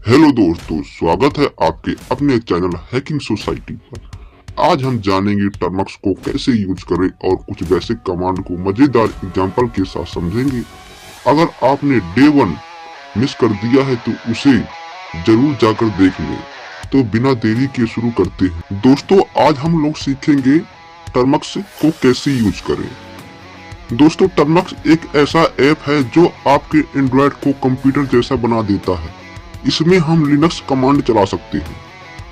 Hello दोस्तों, स्वागत है आपके अपने चैनल हैकिंग सोसाइटी पर। आज हम जानेंगे टर्मक्स को कैसे यूज करें और कुछ बेसिक कमांड को मजेदार एग्जांपल के साथ समझेंगे। अगर आपने डे 1 मिस कर दिया है तो उसे जरूर जाकर देख लें। तो बिना देरी के शुरू करते हैं। दोस्तों, आज हम लोग सीखेंगे टर्मक्स को कैसे यूज करें। दोस्तों, टर्मक्स एक ऐसा ऐप है जो आपके एंड्रॉयड को कंप्यूटर जैसा बना देता है। इसमें हम लिनक्स कमांड चला सकते हैं।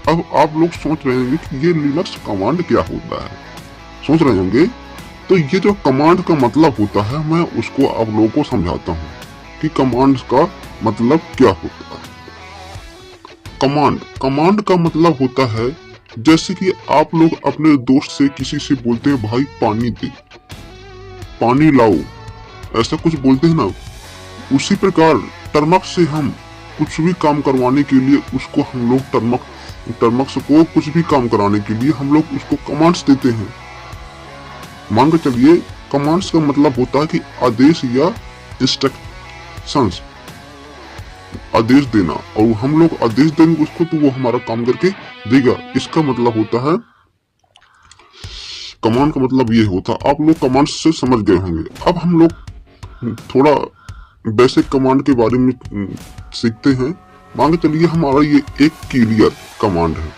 अब आप लोग सोच रहे होंगे कि ये लिनक्स कमांड क्या होता है। सोच रहे होंगे, तो ये जो कमांड का मतलब होता है मैं उसको आप लोगों को समझाता हूँ कि कमांड का मतलब क्या होता है। कमांड का मतलब होता है जैसे कि आप लोग अपने दोस्त से किसी से बोलते हैं भाई पानी दे, पानी लाओ, ऐसा कुछ बोलते हैं ना। उसी प्रकार टर्मक्स से हम कुछ भी काम करवाने के लिए उसको हम लोग टर्मक्स को कुछ भी काम कराने के लिए हम लोग उसको कमांड्स देते हैं। मान के चलिए, कमांड्स का मतलब होता है कि आदेश या इंस्ट्रक्शंस, आदेश देना, और हम लोग आदेश देंगे उसको तो वो हमारा काम करके देगा। इसका मतलब होता है, कमांड का मतलब ये होता है। आप लोग कमांड से समझ गए होंगे। अब हम लोग थोड़ा बेसिक कमांड के बारे में सीखते हैं। मान के चलिए हमारा ये एक क्लियर कमांड है।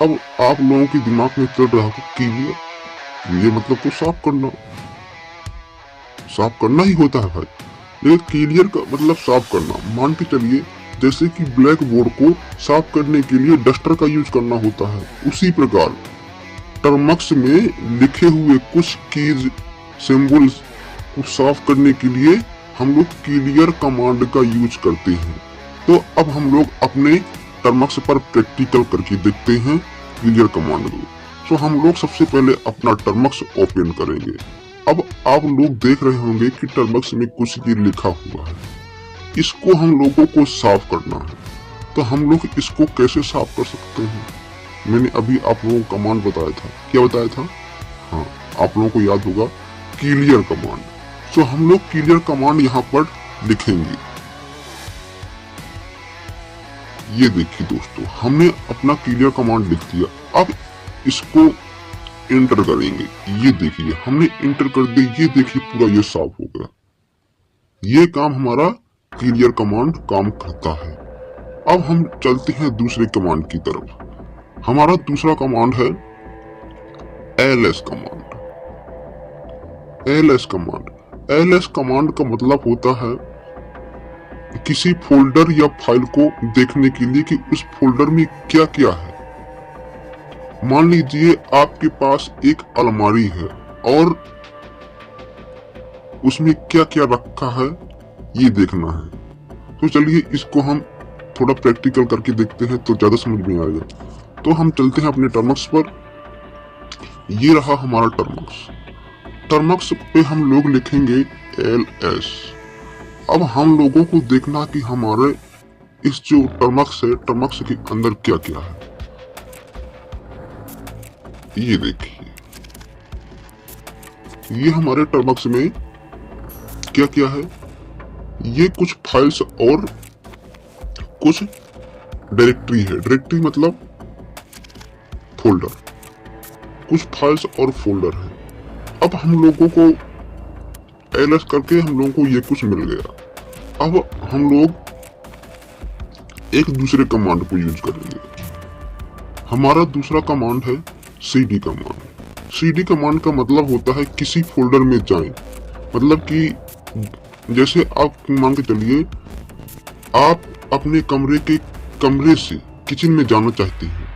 अब आप लोगों के दिमाग में चल रहा होगा क्लियर, ये मतलब तो साफ करना, साफ करना ही होता है भाई। ये क्लियर का मतलब साफ करना। मान के चलिए जैसे कि ब्लैक बोर्ड को साफ करने के लिए डस्टर का यूज करना होता है, उसी प्रकार टर्मक्स में लिखे हुए कुछ कीज सिंबल्स को साफ करने के लिए हम लोग क्लियर कमांड का यूज करते हैं। तो अब हम लोग अपने टर्मक्स पर प्रैक्टिकल करके देखते हैं क्लियर कमांड को। तो हम लोग सबसे पहले अपना टर्मक्स ओपन करेंगे। अब आप लोग देख रहे होंगे कि टर्मक्स में कुछ ये लिखा हुआ है, इसको हम लोगों को साफ करना है। तो हम लोग इसको कैसे साफ कर सकते हैं? मैंने अभी आप लोगों को कमांड बताया था। क्या बताया था? हाँ, आप लोगों को याद होगा, क्लियर कमांड। तो हम लोग क्लियर कमांड यहाँ पर लिखेंगे। ये देखिए दोस्तों, हमने अपना क्लियर कमांड लिख दिया। अब इसको एंटर करेंगे। ये देखिए हमने एंटर कर दिया। ये देखिए पूरा ये साफ हो गया। ये काम हमारा क्लियर कमांड काम करता है। अब हम चलते हैं दूसरे कमांड की तरफ। हमारा दूसरा कमांड है LS command. LS command, LS command का मतलब होता है किसी फोल्डर या फाइल को देखने के लिए कि उस फोल्डर में क्या क्या है। मान लीजिए आपके पास एक अलमारी है और उसमें क्या क्या रखा है ये देखना है। तो चलिए इसको हम थोड़ा प्रैक्टिकल करके देखते हैं तो ज्यादा समझ में आएगा। तो हम चलते हैं अपने टर्मक्स पर। ये रहा हमारा टर्मक्स। टर्मक्स पे हम लोग लिखेंगे एलएस। अब हम लोगों को देखना कि हमारे इस जो टर्मक्स है, टर्मक्स के अंदर क्या क्या है। ये देखिए, ये हमारे टर्मक्स में क्या क्या है। ये कुछ फाइल्स और कुछ डायरेक्टरी है। डायरेक्टरी मतलब फोल्डर, कुछ फाइल्स और फोल्डर है। अब हम लोगों को एलएस करके हम लोगों को ये कुछ मिल गया। अब हम लोग एक दूसरे कमांड को यूज करेंगे। हमारा दूसरा कमांड है सीडी कमांड। सीडी कमांड का मतलब होता है किसी फोल्डर में जाएं। मतलब कि जैसे आप मान के चलिए आप अपने कमरे से किचन में जाना चाहते हैं,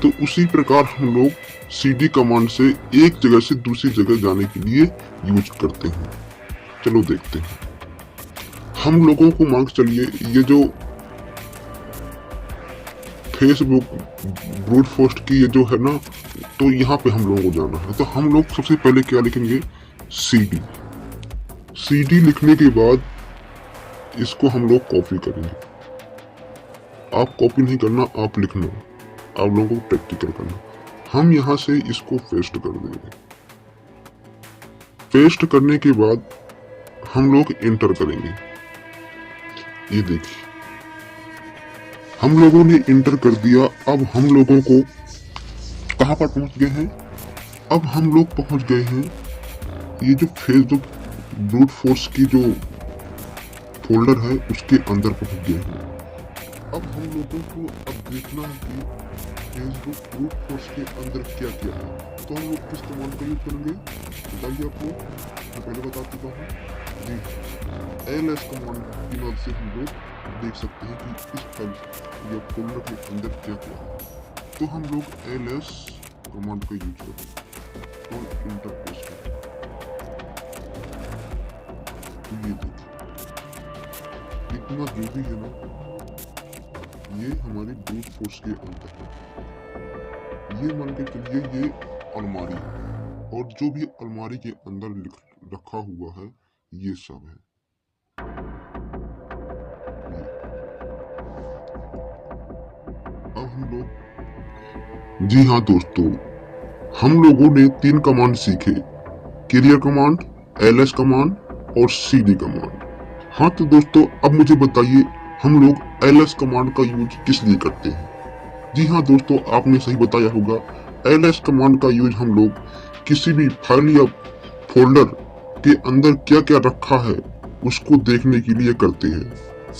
तो उसी प्रकार हम लोग सीडी कमांड से एक जगह से दूसरी जगह जाने के लिए यूज करते हैं। चलो देखते हैं। हम लोगों को मान के चलिए ये जो फेसबुक ब्रूट फोर्स की ये जो है ना, तो यहाँ पे हम लोगों को जाना है। तो हम लोग सबसे पहले क्या लिखेंगे? सीडी। सीडी लिखने के बाद इसको हम लोग कॉपी करेंगे। आप कॉपी नहीं करना, आप लिखना। आप लोगों को प्रैक्टिकल करना। हम यहाँ से इसको पेस्ट कर देंगे। पेस्ट करने के बाद हम लोग एंटर करेंगे। ये देखिए हम लोगों ने इंटर कर दिया। अब हम लोगों को कहां पर पहुंच गए हैं? अब हम लोग पहुंच गए हैं ये जो फेसबुक ब्रूट फोर्स की जो फोल्डर है उसके अंदर पहुंच गए हैं। अब हम लोगों को अब देखना है कि फेसबुक ब्रूट फोर्स के अंदर क्या क्या है। तो हम लोग किस कमांड का यूज करेंगे बताइए आपको, मैं पहले बता चुका हूँ जी। ls कमांड की मदद से हम लोग देख सकते हैं कि इस फाइल या फोल्डर के अंदर क्या क्या है। तो हम लोग ls कमांड का यूज करेंगे और इंटर प्रेस करेंगे। तो ये देखिए इतना जो भी है ना ये हमारे ब्रूट फोर्स के अंदर है। ये मान के चलिए ये अलमारी है और जो भी अलमारी के अंदर रखा हुआ है ये सब है। अब हम लोग जी हाँ दोस्तों, हम लोगों ने 3 कमांड सीखे, क्लियर कमांड, ls कमांड और cd कमांड। हाँ तो दोस्तों अब मुझे बताइए हम लोग ls कमांड का यूज किस लिए करते हैं? जी हाँ दोस्तों, आपने सही बताया होगा। ls कमांड का यूज हम लोग किसी भी फाइल या फोल्डर के अंदर क्या क्या रखा है उसको देखने के लिए करते हैं।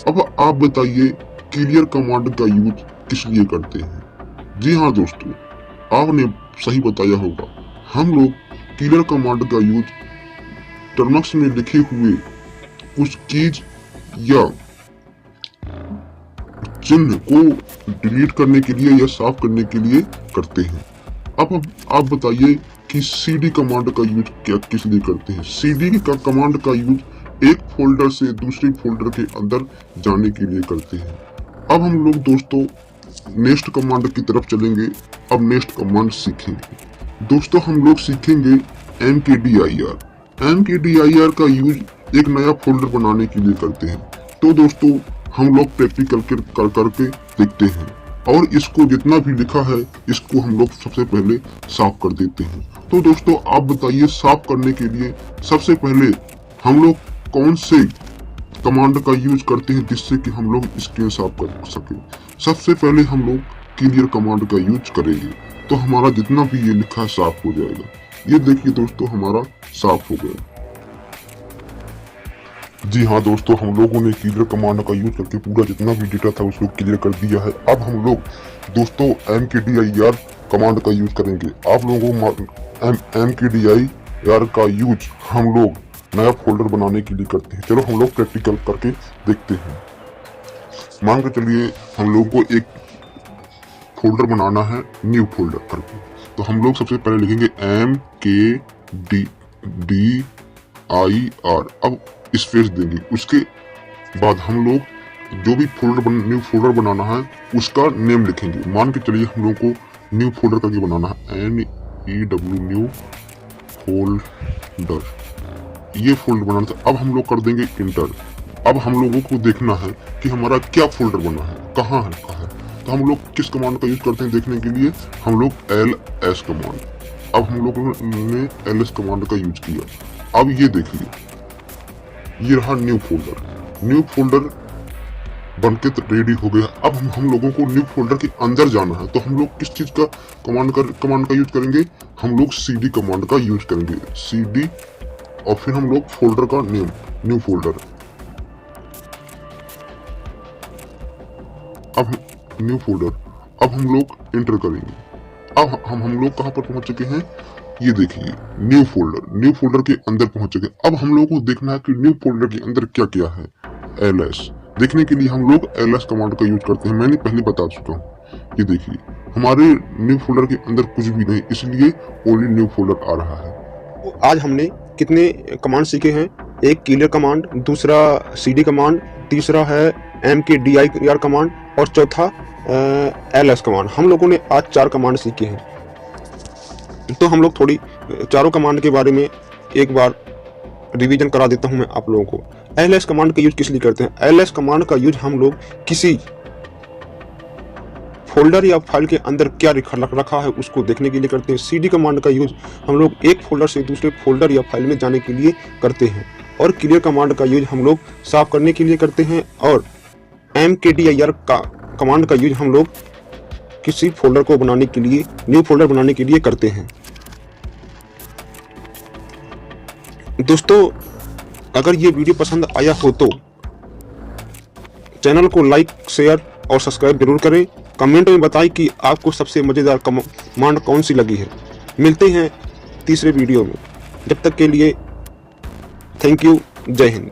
अब आप बताइए क्लियर कमांड का यूज किस लिए करते हैं? जी हाँ दोस्तों, आपने सही बताया होगा। हम लोग क्लियर कमांड का यूज टर्मिनल में लिखे हुए कुछ कीज या चिन्ह को डिलीट करने के लिए या साफ करने के लिए करते हैं। अब आप बताइए कि cd कमांड का यूज क्या किस लिए करते हैं? cd का कमांड का यूज एक फोल्डर से दूसरे फोल्डर के अंदर जाने के लिए करते हैं। अब हम लोग दोस्तों नेक्स्ट कमांड की तरफ चलेंगे। अब नेक्स्ट कमांड सीखेंगे। दोस्तों हम लोग सीखेंगे mkdir। mkdir का यूज एक नया फोल्डर बनाने के लिए करते हैं। तो दोस्तों हम लोग प्रैक्टिकल करके देखते हैं और इसको जितना भी लिखा है इसको हम लोग सबसे पहले साफ कर देते हैं। तो दोस्तों आप बताइए साफ करने के लिए सबसे पहले हम लोग कौन से कमांड का यूज करते हैं जिससे कि हम लोग स्क्रीन साफ कर सके? सबसे पहले हम लोग क्लियर कमांड का यूज करेंगे तो हमारा जितना भी ये लिखा है साफ हो जाएगा। ये देखिए दोस्तों हमारा साफ हो गया। जी हाँ दोस्तों, हम लोगों ने क्लियर कमांड का यूज करके पूरा जितना भी डेटा था उसको क्लियर कर दिया है। अब हम लोग दोस्तों mkdir कमांड का यूज करेंगे। आप लोगों mkdir का यूज हम लोग नया फोल्डर बनाने के लिए करते हैं। चलो हम लोग प्रैक्टिकल करके देखते हैं। मान के चलिए हम लोग को एक फोल्डर बनाना है न्यू फोल्डर करके। तो हम लोग सबसे पहले लिखेंगे mkdir। अब स्पेस देंगे। उसके बाद हम लोग जो भी न्यू फोल्डर बनाना है उसका नेम लिखेंगे। मान के चलिए हम लोग को न्यू फोल्डर करके बनाना है NEW न्यू फोल्डर, ये फोल्डर बनाना था। अब हम लोग कर देंगे इंटर। अब हम लोगों को देखना है कि हमारा क्या फोल्डर बना है, कहाँ है। तो हम लोग किस कमांड का यूज करते हैं देखने के लिए? हम लोग ls कमांड। अब हम लोगों ने ls कमांड का यूज किया। अब ये देखिए ये रहा न्यू फोल्डर बनके रेडी हो गया। अब हम लोगों को न्यू फोल्डर के अंदर जाना है। तो हम लोग किस चीज का कमांड का यूज करेंगे? हम लोग cd कमांड का यूज करेंगे। cd और फिर हम लोग फोल्डर का नेम न्यू फोल्डर। अब न्यू फोल्डर, अब हम लोग एंटर करेंगे। अब हम लोग कहां पर पहुंच चुके हैं? ये देखिए न्यू फोल्डर के अंदर पहुंच चुके। अब हम लोग को देखना है कि न्यू फोल्डर के अंदर क्या क्या है। ls देखने के लिए हम लोग ls कमांड का यूज करते हैं। मैंने पहले बता चुका हूँ। ये देखिए हमारे न्यू फोल्डर के अंदर कुछ भी नहीं, इसलिए ओनली न्यू फोल्डर आ रहा है। तो आज हमने कितने कमांड सीखे हैं? एक क्लियर कमांड, दूसरा cd कमांड, तीसरा है mkdir कमांड और चौथा ls कमांड। हम लोगों ने आज 4 कमांड सीखे हैं। तो हम लोग थोड़ी चारों कमांड के बारे में एक बार रिवीजन करा देता हूं मैं आप लोगों को। ls कमांड का यूज किस लिए करते हैं? ls कमांड का यूज हम लोग किसी फोल्डर या फाइल के अंदर क्या रखा है उसको देखने के लिए करते हैं। cd कमांड का यूज हम लोग एक फोल्डर से दूसरे फोल्डर या फाइल में जाने के लिए करते हैं। और क्लियर कमांड का यूज हम लोग साफ करने के लिए करते हैं। और mkdir का कमांड का यूज हम लोग किसी फोल्डर को बनाने के लिए, न्यू फोल्डर बनाने के लिए करते हैं। दोस्तों, अगर ये वीडियो पसंद आया हो तो चैनल को लाइक, शेयर और सब्सक्राइब जरूर करें। कमेंट में बताएं कि आपको सबसे मज़ेदार कमांड कौन सी लगी है। मिलते हैं तीसरे वीडियो में, जब तक के लिए थैंक यू, जय हिंद।